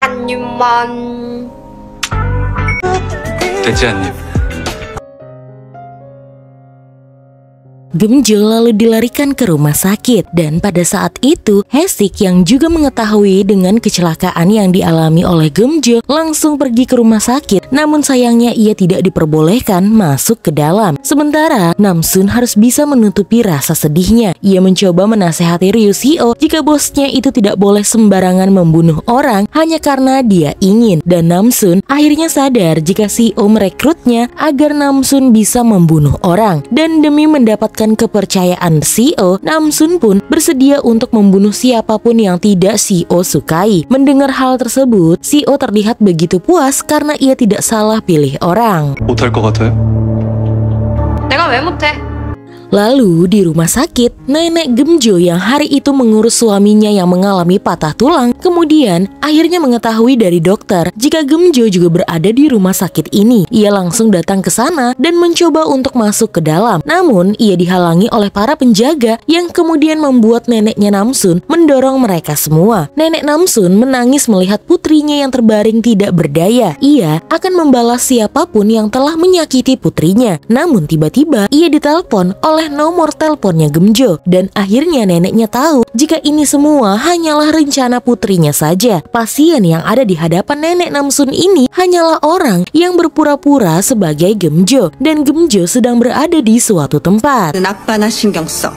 한 입만. 됐지. Gemjo lalu dilarikan ke rumah sakit dan pada saat itu Hesik yang juga mengetahui dengan kecelakaan yang dialami oleh Gemjo langsung pergi ke rumah sakit, namun sayangnya ia tidak diperbolehkan masuk ke dalam. Sementara Namsun harus bisa menutupi rasa sedihnya. Ia mencoba menasehati Ryuseo jika bosnya itu tidak boleh sembarangan membunuh orang hanya karena dia ingin, dan Namsun akhirnya sadar jika CEO merekrutnya agar Namsun bisa membunuh orang, dan demi mendapatkan kepercayaan CEO, Namsun pun bersedia untuk membunuh siapapun yang tidak CEO sukai. Mendengar hal tersebut, CEO terlihat begitu puas karena ia tidak salah pilih orang. 못할 것 같아요? 내가 왜 못해? Lalu di rumah sakit, nenek Gemjo yang hari itu mengurus suaminya yang mengalami patah tulang, kemudian akhirnya mengetahui dari dokter jika Gemjo juga berada di rumah sakit ini. Ia langsung datang ke sana dan mencoba untuk masuk ke dalam. Namun ia dihalangi oleh para penjaga yang kemudian membuat neneknya Namsun mendorong mereka semua. Nenek Namsun menangis melihat putrinya yang terbaring tidak berdaya. Ia akan membalas siapapun yang telah menyakiti putrinya. Namun tiba-tiba ia ditelepon oleh nomor teleponnya Gemjo, dan akhirnya neneknya tahu jika ini semua hanyalah rencana putrinya saja. Pasien yang ada di hadapan nenek Namsun ini hanyalah orang yang berpura-pura sebagai Gemjo, dan Gemjo sedang berada di suatu tempat. 아빠나 신경 써.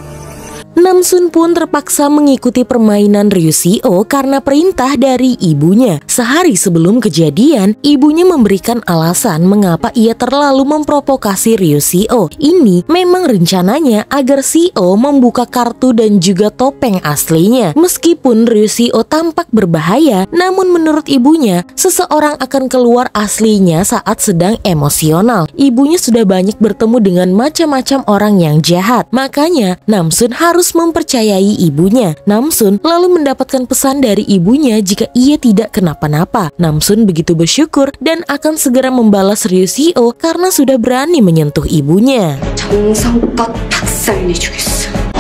Namsun pun terpaksa mengikuti permainan Ryuseo karena perintah dari ibunya. Sehari sebelum kejadian, ibunya memberikan alasan mengapa ia terlalu memprovokasi Ryuseo. Ini memang rencananya agar CEO membuka kartu dan juga topeng aslinya. Meskipun Ryuseo tampak berbahaya, namun menurut ibunya, seseorang akan keluar aslinya saat sedang emosional. Ibunya sudah banyak bertemu dengan macam-macam orang yang jahat, makanya Namsun harus mempercayai ibunya. Namsun lalu mendapatkan pesan dari ibunya jika ia tidak kenapa-napa. Namsun begitu bersyukur dan akan segera membalas Ryuseo karena sudah berani menyentuh ibunya. 정성껏 박살내주겠어.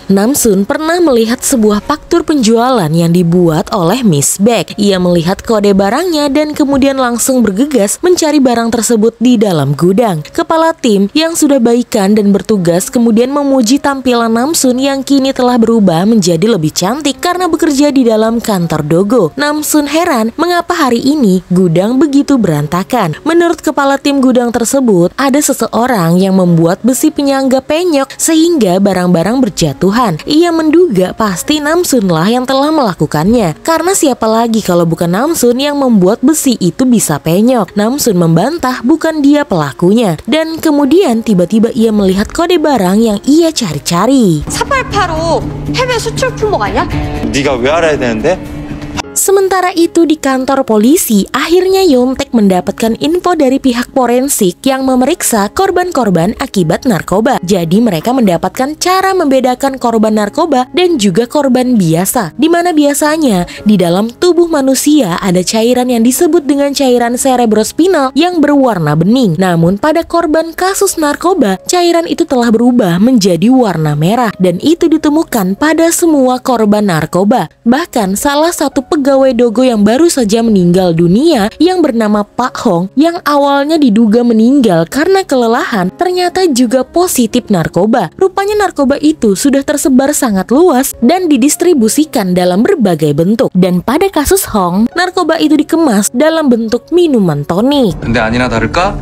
Namsun pernah melihat sebuah faktur penjualan yang dibuat oleh Miss Baek. Ia melihat kode barangnya dan kemudian langsung bergegas mencari barang tersebut di dalam gudang. Kepala tim yang sudah baikan dan bertugas kemudian memuji tampilan Namsun yang kini telah berubah menjadi lebih cantik karena bekerja di dalam kantor Dogo. Namsun heran mengapa hari ini gudang begitu berantakan. Menurut kepala tim gudang tersebut, ada seseorang yang membuat besi penyangga penyok sehingga barang-barang berjatuhan. Ia menduga pasti Namsunlah yang telah melakukannya, karena siapa lagi kalau bukan Namsun yang membuat besi itu bisa penyok. Namsun membantah bukan dia pelakunya, dan kemudian tiba-tiba ia melihat kode barang yang ia cari-cari. 488로 해외 수출 품목 아니야? 네가 왜 알아야 되는데? Sementara itu di kantor polisi, akhirnya Yontek mendapatkan info dari pihak forensik yang memeriksa korban-korban akibat narkoba. Jadi mereka mendapatkan cara membedakan korban narkoba dan juga korban biasa. Dimana biasanya di dalam tubuh manusia ada cairan yang disebut dengan cairan cerebrospinal yang berwarna bening. Namun pada korban kasus narkoba, cairan itu telah berubah menjadi warna merah, dan itu ditemukan pada semua korban narkoba. Bahkan salah satu pegawai Dogo yang baru saja meninggal dunia yang bernama Pak Hong yang awalnya diduga meninggal karena kelelahan ternyata juga positif narkoba. Rupanya narkoba itu sudah tersebar sangat luas dan didistribusikan dalam berbagai bentuk. Dan pada kasus Hong, narkoba itu dikemas dalam bentuk minuman tonik. 근데 아니나 다를까?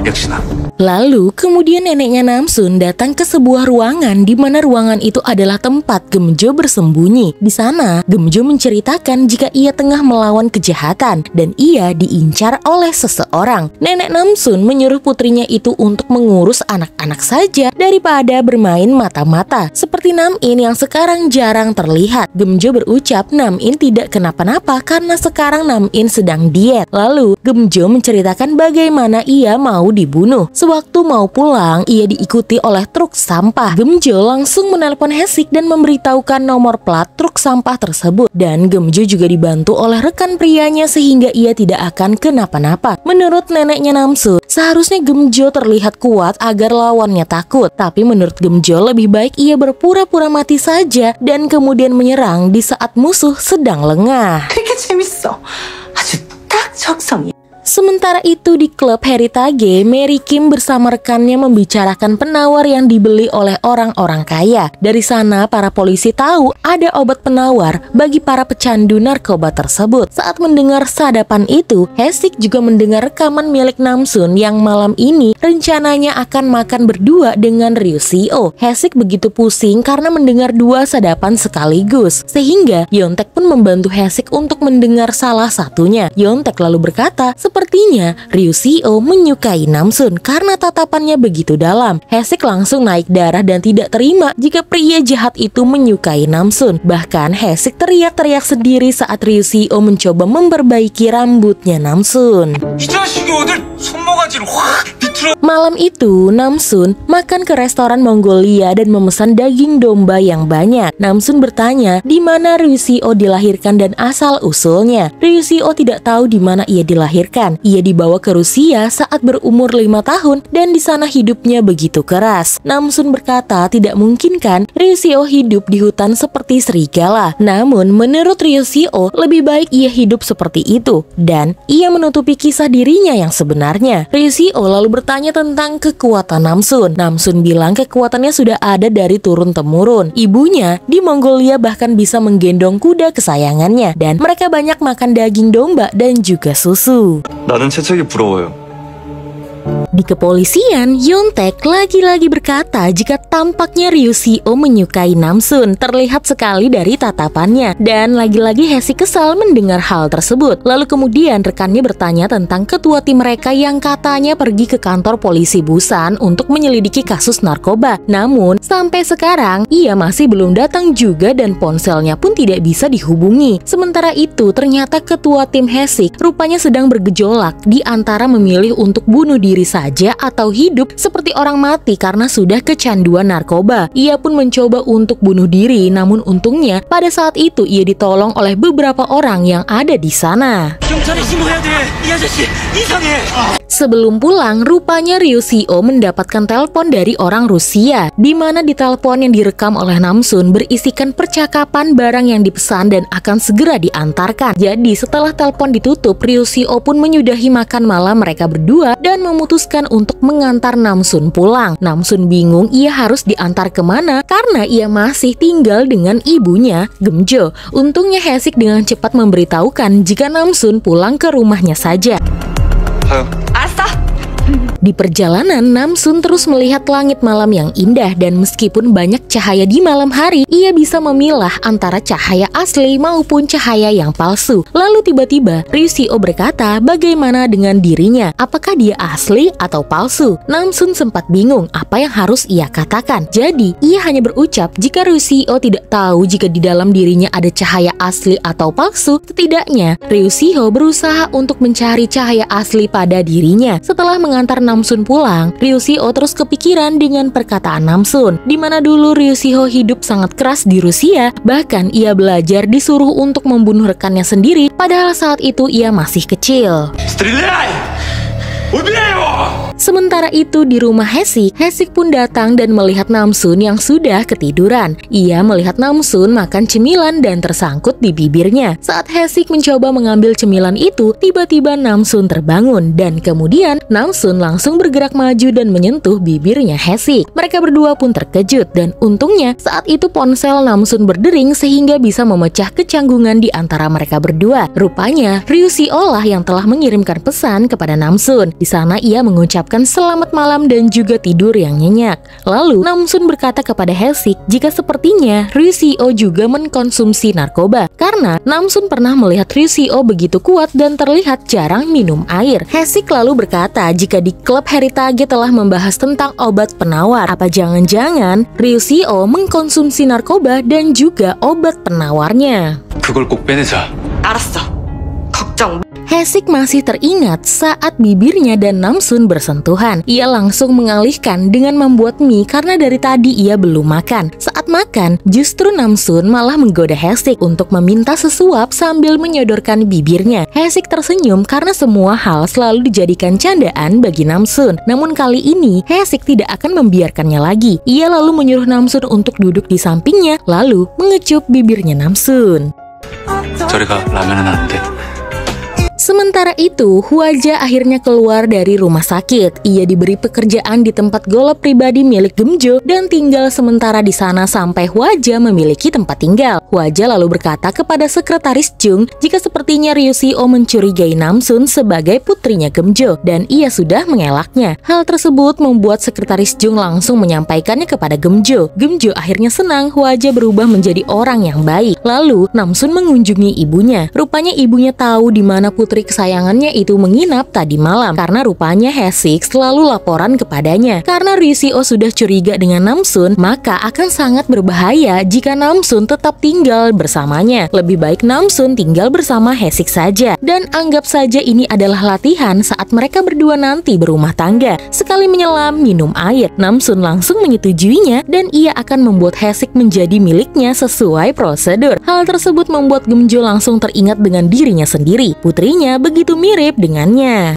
역시나. Lalu kemudian neneknya Namsun datang ke sebuah ruangan di mana ruangan itu adalah tempat Gemjo bersembunyi. Di sana Gemjo menceritakan jika ia tengah melawan kejahatan dan ia diincar oleh seseorang. Nenek Namsun menyuruh putrinya itu untuk mengurus anak-anak saja daripada bermain mata-mata seperti Nam-in yang sekarang jarang terlihat. Gemjo berucap Nam-in tidak kenapa-napa karena sekarang Nam-in sedang diet. Lalu Gemjo menceritakan bagaimana ia mau dibunuh. Sewaktu mau pulang, ia diikuti oleh truk sampah. Gemjo langsung menelpon Hesik dan memberitahukan nomor plat truk sampah tersebut. Dan Gemjo juga dibantu oleh rekan prianya sehingga ia tidak akan kenapa-napa. Menurut neneknya Namsun, seharusnya Gemjo terlihat kuat agar lawannya takut. Tapi menurut Gemjo lebih baik ia berpura-pura mati saja dan kemudian menyerang di saat musuh sedang lengah. 그렇게 속성이. Sementara itu di klub Heritage, Mary Kim bersama rekannya membicarakan penawar yang dibeli oleh orang-orang kaya. Dari sana para polisi tahu ada obat penawar bagi para pecandu narkoba tersebut. Saat mendengar sadapan itu, Hae-sik juga mendengar rekaman milik Namsun yang malam ini rencananya akan makan berdua dengan Ryu Si-oh. Hae-sik begitu pusing karena mendengar dua sadapan sekaligus, sehingga Yeontaek pun membantu Hae-sik untuk mendengar salah satunya. Yeontaek lalu berkata, sepertinya Ryu Si-oh menyukai Namsun karena tatapannya begitu dalam. Hae-sik langsung naik darah dan tidak terima jika pria jahat itu menyukai Namsun. Bahkan Hae-sik teriak-teriak sendiri saat Ryu Si-oh mencoba memperbaiki rambutnya Namsun. 이 자식이 어딜 손모가지를 확 비틀어. Malam itu, Namsun makan ke restoran Mongolia dan memesan daging domba yang banyak. Namsun bertanya di mana Ryu Si-oh dilahirkan dan asal-usulnya. Ryu Si-oh tidak tahu di mana ia dilahirkan. Ia dibawa ke Rusia saat berumur 5 tahun dan di sana hidupnya begitu keras. Namsun berkata tidak mungkin kan Ryu Si-oh hidup di hutan seperti serigala. Namun menurut Ryu Si-oh lebih baik ia hidup seperti itu dan ia menutupi kisah dirinya yang sebenarnya. Ryu Si-oh lalu bertanya tentang kekuatan Namsun. Namsun bilang kekuatannya sudah ada dari turun-temurun. Ibunya di Mongolia bahkan bisa menggendong kuda kesayangannya dan mereka banyak makan daging domba dan juga susu. 나는 채찍이 부러워요. Di kepolisian, Yeontaek lagi-lagi berkata jika tampaknya Ryu Si-oh menyukai Namsun terlihat sekali dari tatapannya. Dan lagi-lagi Hae-sik kesal mendengar hal tersebut. Lalu kemudian rekannya bertanya tentang ketua tim mereka yang katanya pergi ke kantor polisi Busan untuk menyelidiki kasus narkoba. Namun sampai sekarang ia masih belum datang juga dan ponselnya pun tidak bisa dihubungi. Sementara itu ternyata ketua tim Hae-sik rupanya sedang bergejolak di antara memilih untuk bunuh diri saja atau hidup seperti orang mati karena sudah kecanduan narkoba. Ia pun mencoba untuk bunuh diri, namun untungnya pada saat itu ia ditolong oleh beberapa orang yang ada di sana. 경찰에 신고해야 돼. 이 아저씨 이상해. Sebelum pulang, rupanya Ryu Si-oh mendapatkan telepon dari orang Rusia, di mana di telepon yang direkam oleh Namsun berisikan percakapan barang yang dipesan dan akan segera diantarkan. Jadi setelah telepon ditutup, Ryu Si-oh pun menyudahi makan malam mereka berdua dan memutuskan untuk mengantar Namsun pulang. Namsun bingung ia harus diantar kemana karena ia masih tinggal dengan ibunya, Gemjo. Untungnya Hae-sik dengan cepat memberitahukan jika Namsun pulang ke rumahnya saja. 가요. 알았어. Di perjalanan, Namsun terus melihat langit malam yang indah dan meskipun banyak cahaya di malam hari, ia bisa memilah antara cahaya asli maupun cahaya yang palsu. Lalu tiba-tiba, Ryu Si-oh berkata bagaimana dengan dirinya, apakah dia asli atau palsu? Namsun sempat bingung apa yang harus ia katakan. Jadi, ia hanya berucap jika Ryu Si-oh tidak tahu jika di dalam dirinya ada cahaya asli atau palsu, setidaknya Ryu Si-oh berusaha untuk mencari cahaya asli pada dirinya. Setelah mengantar Namsun pulang, Ryu Si-oh terus kepikiran dengan perkataan Namsun, di mana dulu Ryu Si-oh hidup sangat keras di Rusia, bahkan ia belajar disuruh untuk membunuh rekannya sendiri, padahal saat itu ia masih kecil. 스트릴라이! Sementara itu di rumah Hae-sik, Hae-sik pun datang dan melihat Namsun yang sudah ketiduran. Ia melihat Namsun makan cemilan dan tersangkut di bibirnya. Saat Hae-sik mencoba mengambil cemilan itu, tiba-tiba Namsun terbangun dan kemudian Namsun langsung bergerak maju dan menyentuh bibirnya Hae-sik. Mereka berdua pun terkejut dan untungnya saat itu ponsel Namsun berdering sehingga bisa memecah kecanggungan di antara mereka berdua. Rupanya Ryu Si-oh lah yang telah mengirimkan pesan kepada Namsun. Di sana ia mengucapkan selamat malam dan juga tidur yang nyenyak. Lalu Namsun berkata kepada Hae-sik jika sepertinya Ryu Si-oh juga mengkonsumsi narkoba karena Namsun pernah melihat Ryu Si-oh begitu kuat dan terlihat jarang minum air. Hae-sik lalu berkata jika di klub Heritage telah membahas tentang obat penawar. Apa jangan-jangan Ryu Si-oh mengkonsumsi narkoba dan juga obat penawarnya? 그걸 꼭 빼내자. 알았어. 걱정. Hae-sik masih teringat saat bibirnya dan Namsun bersentuhan. Ia langsung mengalihkan dengan membuat mie karena dari tadi ia belum makan. Saat makan, justru Namsun malah menggoda Hae-sik untuk meminta sesuap sambil menyodorkan bibirnya. Hae-sik tersenyum karena semua hal selalu dijadikan candaan bagi Namsun. Namun kali ini, Hae-sik tidak akan membiarkannya lagi. Ia lalu menyuruh Namsun untuk duduk di sampingnya, lalu mengecup bibirnya Namsun. 저리 가. 라면은 안 돼. Sementara itu, Hwaja akhirnya keluar dari rumah sakit. Ia diberi pekerjaan di tempat golf pribadi milik Gemjo dan tinggal sementara di sana sampai Hwaja memiliki tempat tinggal. Hwaja lalu berkata kepada sekretaris Jung jika sepertinya Ryu Si-oh mencurigai Namsun sebagai putrinya Gemjo dan ia sudah mengelaknya. Hal tersebut membuat sekretaris Jung langsung menyampaikannya kepada Gemjo. Gemjo akhirnya senang Hwaja berubah menjadi orang yang baik. Lalu Namsun mengunjungi ibunya. Rupanya ibunya tahu di mana putri kesayangannya itu menginap tadi malam karena rupanya Haesik selalu laporan kepadanya. Karena Ryu Si-oh sudah curiga dengan Namsun, maka akan sangat berbahaya jika Namsun tetap tinggal bersamanya. Lebih baik Namsun tinggal bersama Haesik saja. Dan anggap saja ini adalah latihan saat mereka berdua nanti berumah tangga. Sekali menyelam minum air, Namsun langsung menyetujuinya dan ia akan membuat Haesik menjadi miliknya sesuai prosedur. Hal tersebut membuat Gemjo langsung teringat dengan dirinya sendiri. Putrinya begitu mirip dengannya.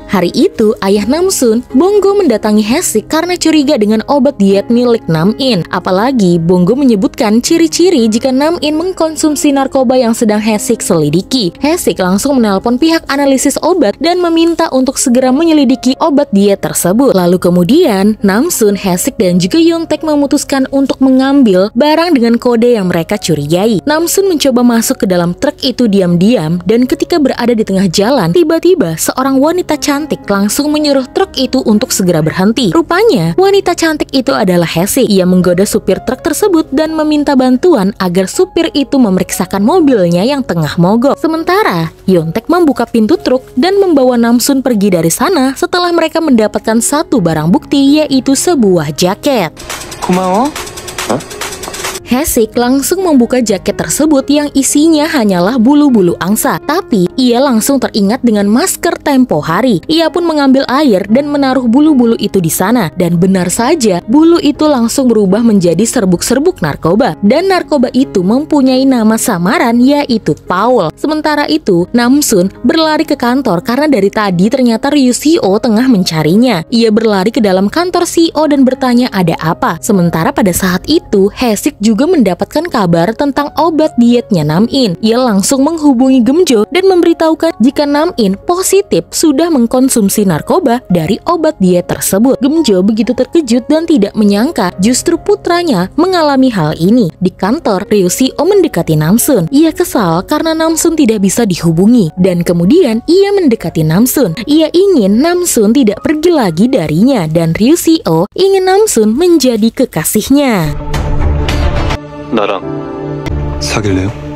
Hari itu, ayah Namsun, Bonggo mendatangi Haesik karena curiga dengan obat diet milik Nam-in. Apalagi, Bonggo menyebutkan ciri-ciri jika Nam-in mengkonsumsi narkoba yang sedang Haesik selidiki. Haesik langsung menelpon pihak analisis obat dan meminta untuk segera menyelidiki obat diet tersebut. Lalu kemudian, Namsun, Haesik, dan juga Yontek memutuskan untuk mengambil barang dengan kode yang mereka curigai. Namsun mencoba masuk ke dalam truk itu diam-diam dan ketika berada di tengah jalan, tiba-tiba seorang wanita cantik langsung menyuruh truk itu untuk segera berhenti. Rupanya, wanita cantik itu adalah Haesik. Ia menggoda supir truk tersebut dan meminta bantuan agar supir itu memeriksakan mobilnya yang tengah mogok. Sementara, Yontek membuka pintu truk dan membawa Namsun pergi dari sana setelah mereka mendapatkan satu barang bukti, yaitu sebuah jaket. 고마워. Haesik langsung membuka jaket tersebut yang isinya hanyalah bulu-bulu angsa. Tapi ia langsung teringat dengan masker tempo hari. Ia pun mengambil air dan menaruh bulu-bulu itu di sana. Dan benar saja, bulu itu langsung berubah menjadi serbuk-serbuk narkoba. Dan narkoba itu mempunyai nama samaran, yaitu Paul. Sementara itu, Namsun berlari ke kantor karena dari tadi ternyata Ryu Si-oh tengah mencarinya. Ia berlari ke dalam kantor Si-oh dan bertanya ada apa. Sementara pada saat itu, Haesik juga mendapatkan kabar tentang obat dietnya Nam-in. Ia langsung menghubungi Gemjo dan memberitahukan jika Nam-in positif sudah mengkonsumsi narkoba dari obat diet tersebut. Gemjo begitu terkejut dan tidak menyangka justru putranya mengalami hal ini. Di kantor, Ryu Si-oh mendekati Namsun. Ia kesal karena Namsun tidak bisa dihubungi dan kemudian ia mendekati Namsun. Ia ingin Namsun tidak pergi lagi darinya dan Ryu Si-oh ingin Namsun menjadi kekasihnya. 나랑 사귈래요?